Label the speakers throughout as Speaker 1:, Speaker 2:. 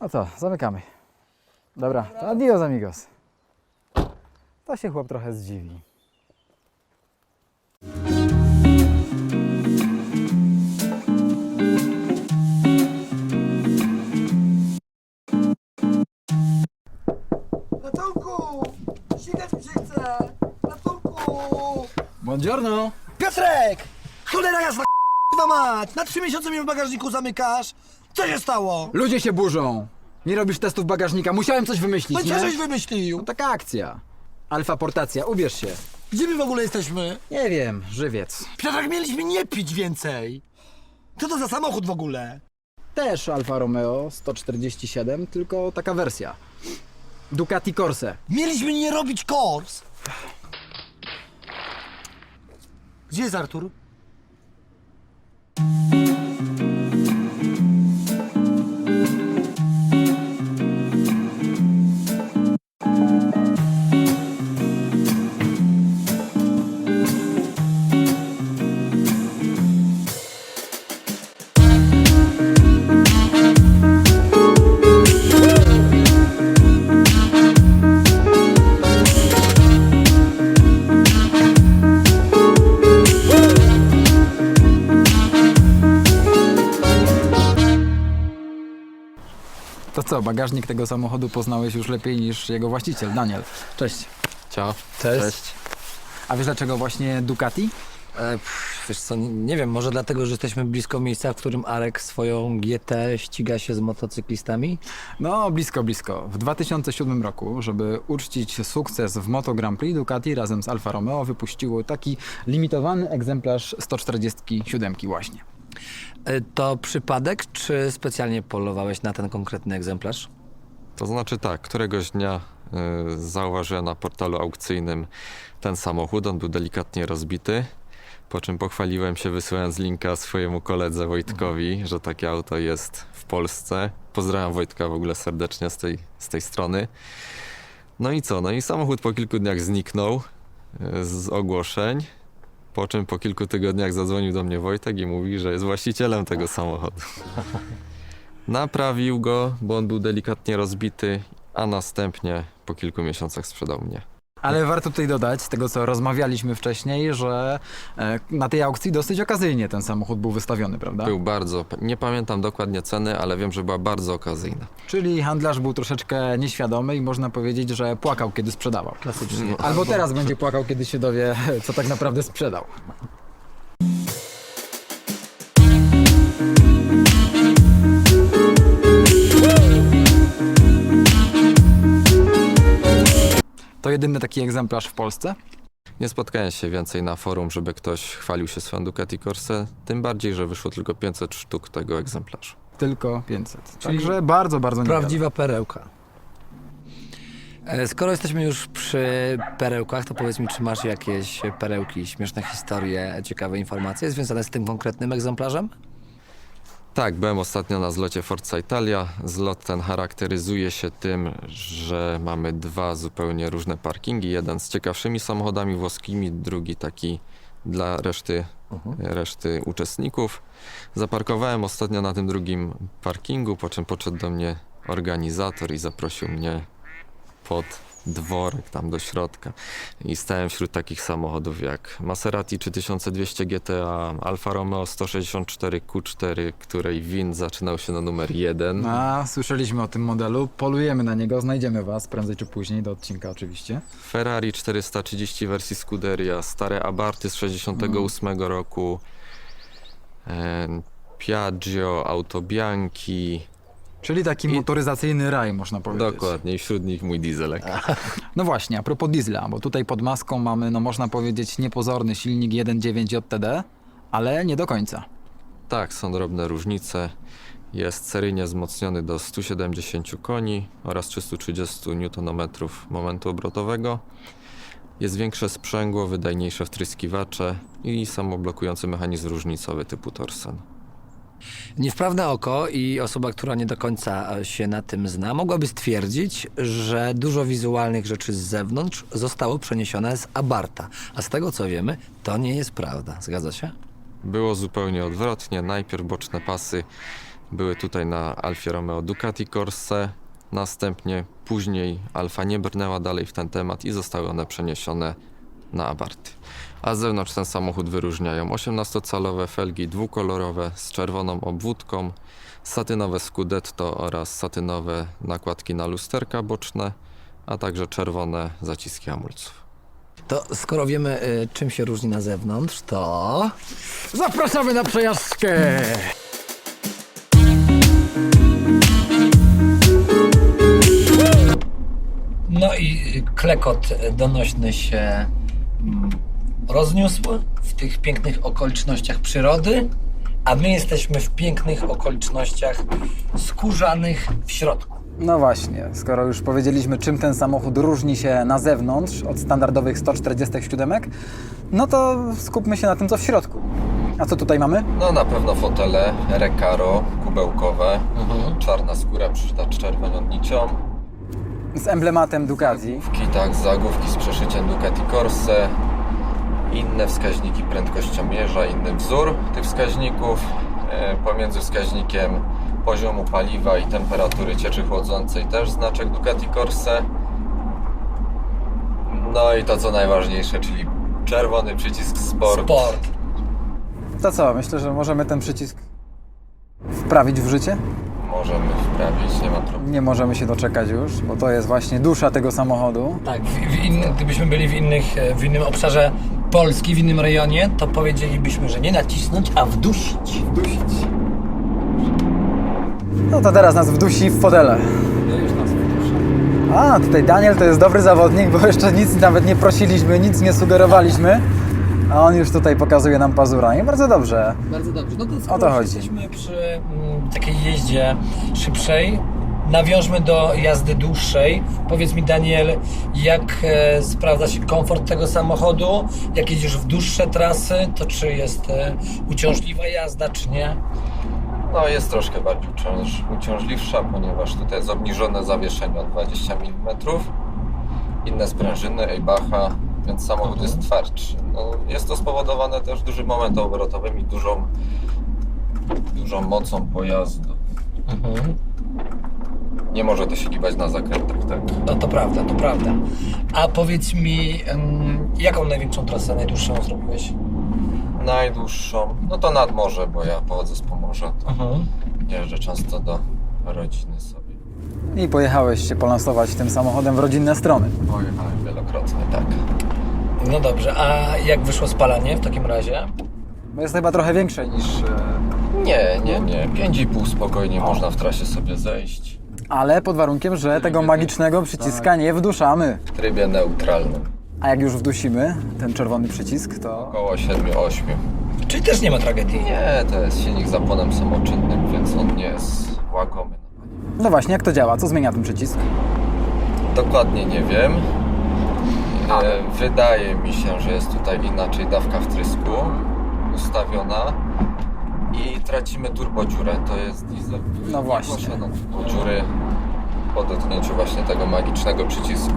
Speaker 1: No co, zamykamy. Dobra, to adios amigos. To się chłop trochę zdziwi.
Speaker 2: Ratunku! Ścigać mi się chce! Ratunku!
Speaker 1: Buongiorno!
Speaker 2: Piotrek! Cholera jasna, k***wa mać! Na 3 miesiące mnie w bagażniku zamykasz! Co się stało?
Speaker 1: Ludzie się burzą! Nie robisz testów bagażnika, musiałem coś wymyślić,
Speaker 2: No
Speaker 1: nie?
Speaker 2: co żeś wymyślił?
Speaker 1: No taka akcja. Alfaportacja, ubierz się.
Speaker 2: Gdzie my w ogóle jesteśmy?
Speaker 1: Nie wiem, żywiec.
Speaker 2: Piotrek, mieliśmy nie pić więcej! Co to za samochód w ogóle?
Speaker 1: Też Alfa Romeo 147, tylko taka wersja. Ducati Corse.
Speaker 2: Mieliśmy nie robić kors! Gdzie jest Artur?
Speaker 1: To co, bagażnik tego samochodu poznałeś już lepiej niż jego właściciel, Daniel. Cześć.
Speaker 3: Ciao.
Speaker 1: Cześć. A wiesz dlaczego właśnie Ducati?
Speaker 3: Wiesz co, nie wiem, może dlatego, że jesteśmy blisko miejsca, w którym Arek swoją GT ściga się z motocyklistami?
Speaker 1: No, blisko, blisko. W 2007 roku, żeby uczcić sukces w Moto Grand Prix, Ducati razem z Alfa Romeo wypuściło taki limitowany egzemplarz 147 właśnie.
Speaker 3: To przypadek, czy specjalnie polowałeś na ten konkretny egzemplarz?
Speaker 4: To znaczy tak, któregoś dnia zauważyłem na portalu aukcyjnym ten samochód, on był delikatnie rozbity, po czym pochwaliłem się wysyłając linka swojemu koledze Wojtkowi, że takie auto jest w Polsce. Pozdrawiam Wojtka w ogóle serdecznie z tej strony. No i co? No i samochód po kilku dniach zniknął z ogłoszeń, po czym po kilku tygodniach zadzwonił do mnie Wojtek i mówi, że jest właścicielem tego samochodu. Naprawił go, bo on był delikatnie rozbity, a następnie po kilku miesiącach sprzedał mnie.
Speaker 1: Ale warto tutaj dodać, z tego co rozmawialiśmy wcześniej, że na tej aukcji dosyć okazyjnie ten samochód był wystawiony, prawda?
Speaker 4: Był bardzo, nie pamiętam dokładnie ceny, ale wiem, że była bardzo okazyjna.
Speaker 1: Czyli handlarz był troszeczkę nieświadomy i można powiedzieć, że płakał, kiedy sprzedawał.
Speaker 3: Klasycznie.
Speaker 1: Albo teraz będzie płakał, kiedy się dowie, co tak naprawdę sprzedał. To jedyny taki egzemplarz w Polsce?
Speaker 4: Nie spotkałem się więcej na forum, żeby ktoś chwalił się swoją Ducati Corse, tym bardziej, że wyszło tylko 500 sztuk tego egzemplarza.
Speaker 1: Tylko 500.
Speaker 3: Czyli
Speaker 1: Także bardzo, bardzo niewiele.
Speaker 3: Prawdziwa perełka. Skoro jesteśmy już przy perełkach, to powiedz mi, czy masz jakieś perełki, śmieszne historie, ciekawe informacje związane z tym konkretnym egzemplarzem?
Speaker 4: Tak, byłem ostatnio na zlocie Forza Italia. Zlot ten charakteryzuje się tym, że mamy dwa zupełnie różne parkingi. Jeden z ciekawszymi samochodami włoskimi, drugi taki dla reszty uczestników. Zaparkowałem ostatnio na tym drugim parkingu, po czym podszedł do mnie organizator i zaprosił mnie pod dworek tam do środka i stałem wśród takich samochodów jak Maserati 3200 GTA, Alfa Romeo 164 Q4, której VIN zaczynał się na numer 1.
Speaker 1: A, słyszeliśmy o tym modelu, polujemy na niego, znajdziemy was prędzej czy później, do odcinka oczywiście.
Speaker 4: Ferrari 430 wersji Scuderia, stare Abarty z 68 roku, Piaggio, Auto Bianchi.
Speaker 1: Czyli taki motoryzacyjny raj, można powiedzieć.
Speaker 4: Dokładnie, i wśród nich mój dieselek.
Speaker 1: No właśnie, a propos diesla, bo tutaj pod maską mamy, no można powiedzieć, niepozorny silnik 1.9 JTD, ale nie do końca.
Speaker 4: Tak, są drobne różnice. Jest seryjnie wzmocniony do 170 koni oraz 330 Nm momentu obrotowego. Jest większe sprzęgło, wydajniejsze wtryskiwacze i samoblokujący mechanizm różnicowy typu Torsen.
Speaker 3: Niewprawne oko i osoba, która nie do końca się na tym zna, mogłaby stwierdzić, że dużo wizualnych rzeczy z zewnątrz zostało przeniesione z Abarta. A z tego co wiemy, to nie jest prawda. Zgadza się?
Speaker 4: Było zupełnie odwrotnie. Najpierw boczne pasy były tutaj na Alfie Romeo Ducati Corse, następnie później Alfa nie brnęła dalej w ten temat i zostały one przeniesione na Abarty. A z zewnątrz ten samochód wyróżniają 18-calowe felgi dwukolorowe z czerwoną obwódką, satynowe Scudetto oraz satynowe nakładki na lusterka boczne, a także czerwone zaciski hamulców.
Speaker 3: To skoro wiemy, czym się różni na zewnątrz, to zapraszamy na przejażdżkę! No i klekot donośny się rozniósł w tych pięknych okolicznościach przyrody, a my jesteśmy w pięknych okolicznościach skórzanych w środku.
Speaker 1: No właśnie, skoro już powiedzieliśmy, czym ten samochód różni się na zewnątrz od standardowych 147, no to skupmy się na tym, co w środku. A co tutaj mamy?
Speaker 4: No na pewno fotele Recaro, kubełkowe, czarna skóra przyszyta czerwoną nicią,
Speaker 1: Z emblematem Ducati.
Speaker 4: zagłówki z przeszyciem Ducati Corse, inne wskaźniki prędkościomierza, inny wzór tych wskaźników, pomiędzy wskaźnikiem poziomu paliwa i temperatury cieczy chłodzącej też znaczek Ducati Corse. No i to co najważniejsze, czyli czerwony przycisk Sport.
Speaker 1: To co, myślę, że możemy ten przycisk wprawić w życie?
Speaker 4: Możemy wprawić, nie ma problemu.
Speaker 1: Nie możemy się doczekać już, bo to jest właśnie dusza tego samochodu.
Speaker 3: Tak, gdybyśmy byli w innym obszarze Polski, w innym rejonie, to powiedzielibyśmy, że nie nacisnąć, a wdusić.
Speaker 1: No to teraz nas wdusi w fotele. A, tutaj Daniel to jest dobry zawodnik, bo jeszcze nic nawet nie prosiliśmy, nic nie sugerowaliśmy. A on już tutaj pokazuje nam pazura. I bardzo dobrze.
Speaker 3: Bardzo dobrze. No to
Speaker 1: O
Speaker 3: skoro
Speaker 1: to
Speaker 3: już
Speaker 1: chodzi.
Speaker 3: jesteśmy przy takiej jeździe szybszej, nawiążmy do jazdy dłuższej. Powiedz mi, Daniel, jak sprawdza się komfort tego samochodu? Jak jedziesz w dłuższe trasy, to czy jest uciążliwa jazda, czy nie?
Speaker 4: No jest troszkę bardziej uciążliwsza, ponieważ tutaj jest obniżone zawieszenie o 20 mm, inne sprężyny, Eybacha, więc samochód jest twardszy. No, jest to spowodowane też dużym momentem obrotowym i dużą mocą pojazdu. Nie może to się gibać na zakrętach, tak?
Speaker 3: No to prawda, to prawda. A powiedz mi, jaką największą trasę, najdłuższą zrobiłeś?
Speaker 4: Najdłuższą, no to nad morze, bo ja pochodzę z Pomorza, to jeżdżę często do rodziny sobie.
Speaker 1: I pojechałeś się polansować tym samochodem w rodzinne strony.
Speaker 4: Pojechałem wielokrotnie, tak.
Speaker 3: No dobrze, a jak wyszło spalanie w takim razie?
Speaker 1: Bo jest chyba trochę większe niż...
Speaker 4: Nie. 5,5 spokojnie można w trasie sobie zejść.
Speaker 1: Ale pod warunkiem, że tego magicznego przyciska nie wduszamy.
Speaker 4: W trybie neutralnym.
Speaker 1: A jak już wdusimy ten czerwony przycisk, to...
Speaker 4: Około 7-8.
Speaker 3: Czyli też nie ma tragedii.
Speaker 4: Nie, to jest silnik z zapłonem samoczynnym, więc on nie jest łagomy.
Speaker 1: No właśnie, jak to działa? Co zmienia ten przycisk?
Speaker 4: Dokładnie nie wiem. Wydaje mi się, że jest tutaj inaczej dawka wtrysku ustawiona i tracimy turbodziurę. To jest diesel.
Speaker 1: No właśnie.
Speaker 4: Nie posiada turbodziury po dotknięciu właśnie tego magicznego przycisku.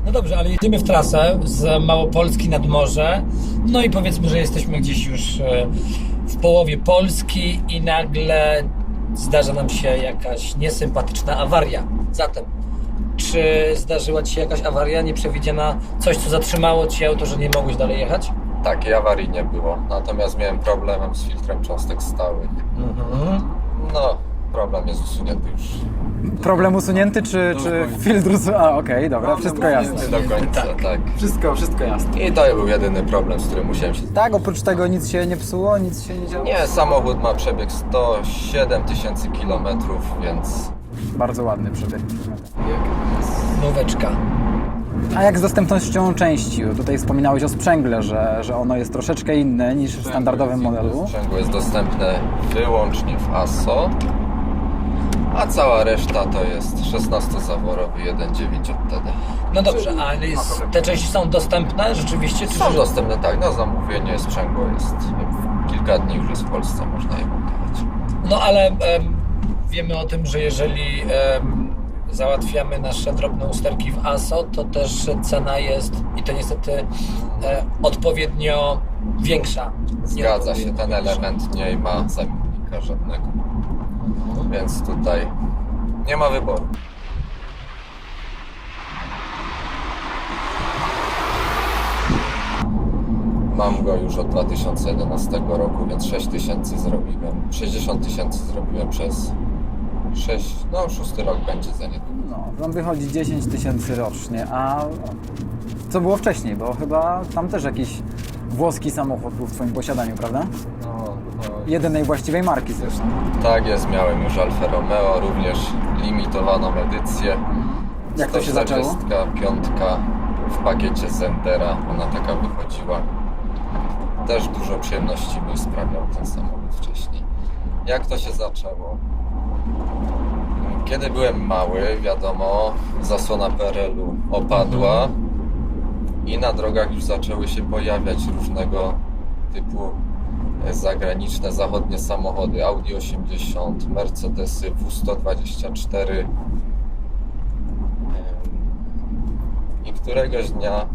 Speaker 3: No dobrze, ale jedziemy w trasę z Małopolski nad morze. No i powiedzmy, że jesteśmy gdzieś już w połowie Polski i nagle zdarza nam się jakaś niesympatyczna awaria. Zatem, czy zdarzyła Ci się jakaś awaria nieprzewidziana? Coś, co zatrzymało Ci auto, że nie mogłeś dalej jechać?
Speaker 4: Takiej awarii nie było, natomiast miałem problem z filtrem cząstek stałych. No, problem jest usunięty już
Speaker 1: Problem usunięty, czy filtr usunięty? A, okej, dobra, wszystko jasne.
Speaker 4: do końca, tak.
Speaker 1: Wszystko jasne.
Speaker 4: I to był jedyny problem, z którym musiałem się...
Speaker 1: Tak, oprócz tego nic się nie psuło, nic się nie działo?
Speaker 4: Nie, samochód ma przebieg 107 000 kilometrów, więc
Speaker 1: Bardzo ładny przebieg.
Speaker 3: Nóweczka.
Speaker 1: A jak z dostępnością części? Tutaj wspominałeś o sprzęgle, że ono jest troszeczkę inne niż w standardowym modelu.
Speaker 4: sprzęgło jest dostępne wyłącznie w ASO, a cała reszta to jest 16-zaworowy 1.9 od TD.
Speaker 3: No dobrze, a te części są dostępne rzeczywiście?
Speaker 4: Są dostępne, tak, na zamówienie sprzęgło jest, kilka dni już jest w Polsce, można je montować.
Speaker 3: No ale wiemy o tym, że jeżeli załatwiamy nasze drobne usterki w ASO, to też cena jest, i to niestety odpowiednio Większa.
Speaker 4: Zgadza się, ten element nie ma zamiennika żadnego. Więc tutaj nie ma wyboru. Mam go już od 2011 roku, więc 60 tysięcy zrobiłem przez 6 rok będzie za niedługo.
Speaker 1: No, wam wychodzi 10 000 rocznie, a co było wcześniej? Bo chyba tam też jakiś włoski samochód był w twoim posiadaniu, prawda? Jedynej właściwej marki zresztą.
Speaker 4: Tak jest, miałem już Alfa Romeo, również limitowaną edycję.
Speaker 1: Jak to się zaczęło?
Speaker 4: 145 w pakiecie Zendera, ona taka wychodziła. Też dużo przyjemności mi sprawiał ten samochód wcześniej. Jak to się zaczęło? Kiedy byłem mały, wiadomo, zasłona PRL-u opadła i na drogach już zaczęły się pojawiać różnego typu zagraniczne, zachodnie samochody. Audi 80, Mercedesy, W124. I któregoś dnia,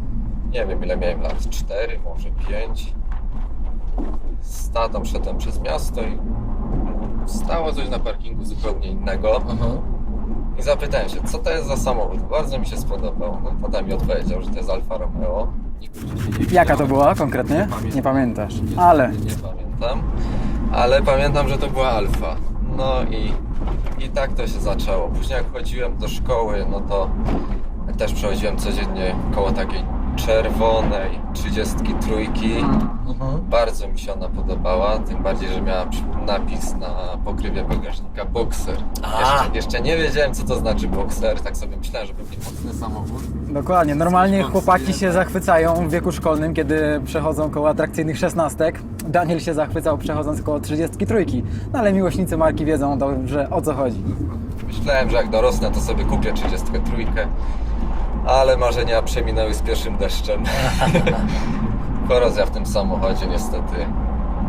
Speaker 4: nie wiem ile miałem lat, 4, może 5, z tatą szedłem przez miasto i stało coś na parkingu zupełnie innego. I zapytałem się, co to jest za samochód. Bardzo mi się spodobał. No, tata mi odpowiedział, że to jest Alfa Romeo. Nigdy wcześniej nie
Speaker 1: Jaka to
Speaker 4: widziałem.
Speaker 1: była konkretnie? Nie pamiętasz. Ale
Speaker 4: Nie pamiętam. Ale pamiętam, że to była Alfa. No i tak to się zaczęło. Później jak chodziłem do szkoły, no to też przechodziłem codziennie koło takiej czerwonej 33. Bardzo mi się ona podobała, tym bardziej, że miała napis na pokrywie bagażnika Boxer. Jeszcze nie wiedziałem, co to znaczy Boxer, tak sobie myślałem, że pewnie mocny samochód.
Speaker 1: dokładnie, normalnie chłopaki się zachwycają w wieku szkolnym, kiedy przechodzą koło atrakcyjnych 16. Daniel się zachwycał przechodząc koło 33. No ale miłośnicy marki wiedzą dobrze, o co chodzi.
Speaker 4: Myślałem, że jak dorosnę, to sobie kupię 33, ale marzenia przeminęły z pierwszym deszczem. Korozja w tym samochodzie niestety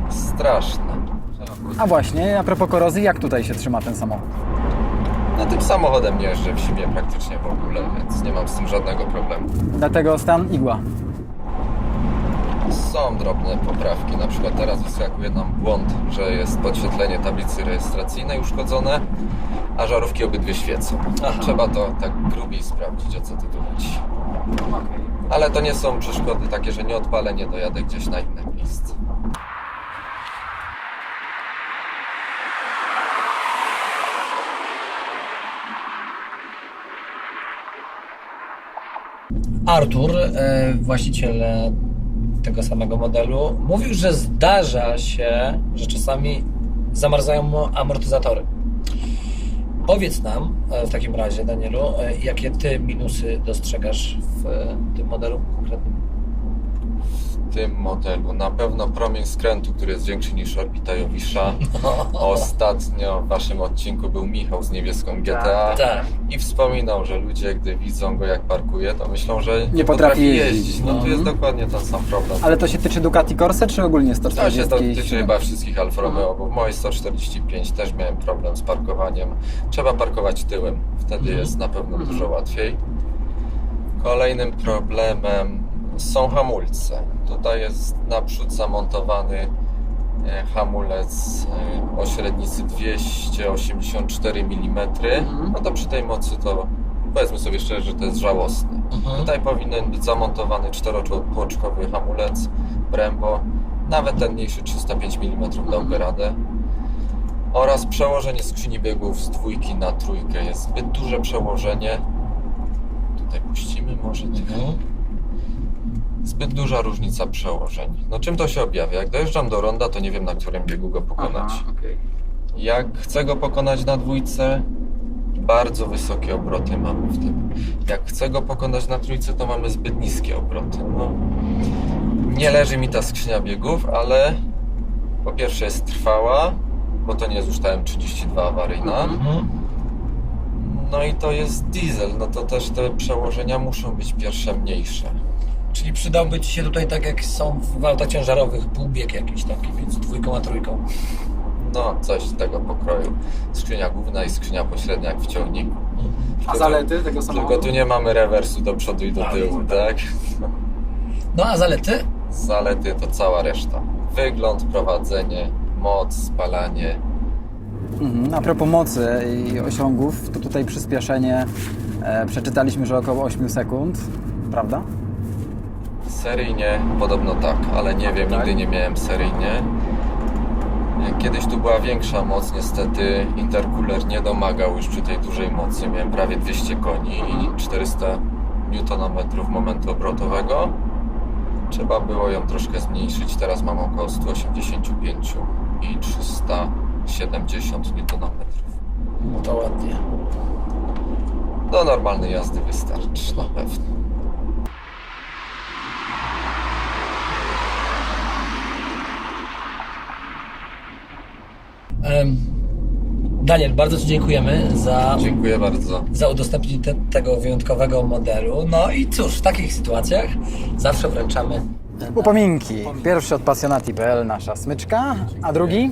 Speaker 4: straszna.
Speaker 1: A właśnie, a propos korozji, jak tutaj się trzyma ten samochód?
Speaker 4: No tym samochodem nie jeżdżę w zimie praktycznie w ogóle, więc nie mam z tym żadnego problemu.
Speaker 1: Dlatego stan igła.
Speaker 4: Są drobne poprawki, na przykład teraz wyskakuje nam błąd, że jest podświetlenie tablicy rejestracyjnej uszkodzone, a żarówki obydwie świecą. Trzeba to tak grubiej sprawdzić, o co ty tu chodzi. Ale to nie są przeszkody takie, że nie odpalę, nie dojadę gdzieś na inne miejsce.
Speaker 3: Artur, właściciel tego samego modelu, mówił, że zdarza się, że czasami zamarzają mu amortyzatory. Powiedz nam w takim razie, Danielu, jakie ty minusy dostrzegasz w tym modelu konkretnym?
Speaker 4: W tym modelu na pewno promień skrętu, który jest większy niż orbita Jowisza. Ostatnio w waszym odcinku był Michał z niebieską GTA
Speaker 3: Tak.
Speaker 4: i wspominał, że ludzie, gdy widzą go jak parkuje, to myślą, że
Speaker 1: Nie potrafi jeździć.
Speaker 4: No tu jest dokładnie ten sam problem.
Speaker 1: Ale to się tyczy Ducati Corse, czy ogólnie
Speaker 4: To
Speaker 1: 140?
Speaker 4: się dotyczy chyba wszystkich Alfa Romeo, bo w mojej 145 też miałem problem z parkowaniem. Trzeba parkować tyłem, wtedy jest na pewno dużo łatwiej. Kolejnym problemem są hamulce. Tutaj jest naprzód zamontowany hamulec o średnicy 284 mm. No to przy tej mocy to powiedzmy sobie szczerze, że to jest żałosne. Tutaj powinien być zamontowany 4-tłoczkowy hamulec Brembo. Nawet ten mniejszy 305 mm dałby radę. Oraz przełożenie skrzyni biegów z 2 na 3. Jest zbyt duże przełożenie. Tutaj puścimy może tych. Zbyt duża różnica przełożeń. No czym to się objawia? Jak dojeżdżam do ronda, to nie wiem, na którym biegu go pokonać. Jak chcę go pokonać na 2, bardzo wysokie obroty mamy w tym. Jak chcę go pokonać na 3, to mamy zbyt niskie obroty. No, nie leży mi ta skrzynia biegów, ale po pierwsze jest trwała, bo to nie jest już ta M32 awaryjna. No i to jest diesel, no to też te przełożenia muszą być pierwsze mniejsze.
Speaker 3: Czyli przydałby ci się tutaj, tak jak są w autach ciężarowych, półbieg jakiś taki między 2 a 3.
Speaker 4: No, coś tego pokroju. Skrzynia główna i skrzynia pośrednia jak w ciągniku.
Speaker 1: A zalety tego samochodu?
Speaker 4: Tylko tu nie mamy rewersu do przodu i do tyłu, tak?
Speaker 3: No a zalety?
Speaker 4: Zalety to cała reszta. Wygląd, prowadzenie, moc, spalanie.
Speaker 1: A propos mocy i osiągów, to tutaj przyspieszenie przeczytaliśmy, że około 8 sekund, prawda?
Speaker 4: Seryjnie podobno tak, ale nie wiem, nigdy nie miałem seryjnie. Kiedyś tu była większa moc, niestety intercooler nie domagał już przy tej dużej mocy. Miałem prawie 200 koni i 400 Nm momentu obrotowego. Trzeba było ją troszkę zmniejszyć, teraz mam około 185 i 370 Nm.
Speaker 3: No to ładnie.
Speaker 4: Do normalnej jazdy wystarczy, na pewno.
Speaker 3: Daniel, bardzo Ci dziękujemy
Speaker 4: Dziękuję bardzo.
Speaker 3: za udostępnienie tego wyjątkowego modelu. No i cóż, w takich sytuacjach zawsze wręczamy.
Speaker 1: Upominki. Pierwszy od pasjonati.pl nasza smyczka, a drugi?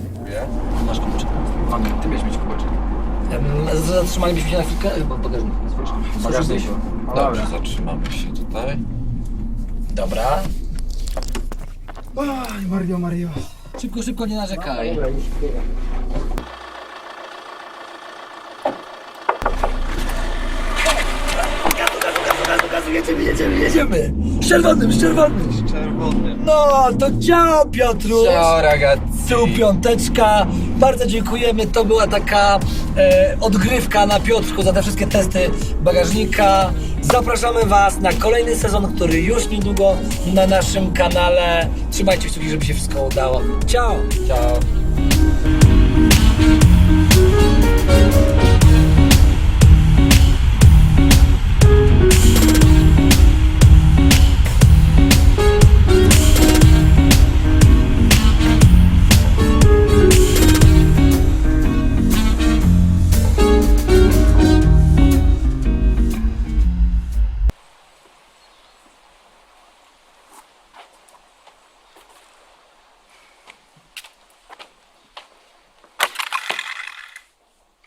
Speaker 3: Masz kluczyk.
Speaker 1: Okej, ty miałeś mieć kubeczek.
Speaker 3: Zatrzymalibyśmy się na chwilkę, bo bagażnik jest, wiesz?
Speaker 1: Bagażnik. No
Speaker 4: Dobrze,
Speaker 1: dobra.
Speaker 4: zatrzymamy się tutaj.
Speaker 3: Dobra.
Speaker 2: Oj, Mario.
Speaker 3: Szybko, szybko, nie narzekaj. Jedziemy! Z czerwonym! No, to ciao, Piotruś!
Speaker 4: Ciao ragazzi!
Speaker 3: Tu piąteczka, bardzo dziękujemy, to była taka odgrywka na Piotrku za te wszystkie testy bagażnika. Zapraszamy Was na kolejny sezon, który już niedługo na naszym kanale. Trzymajcie kciuki, żeby się wszystko udało. Ciao!
Speaker 4: Ciao!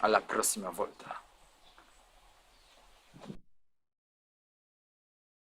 Speaker 1: Alla prossima volta.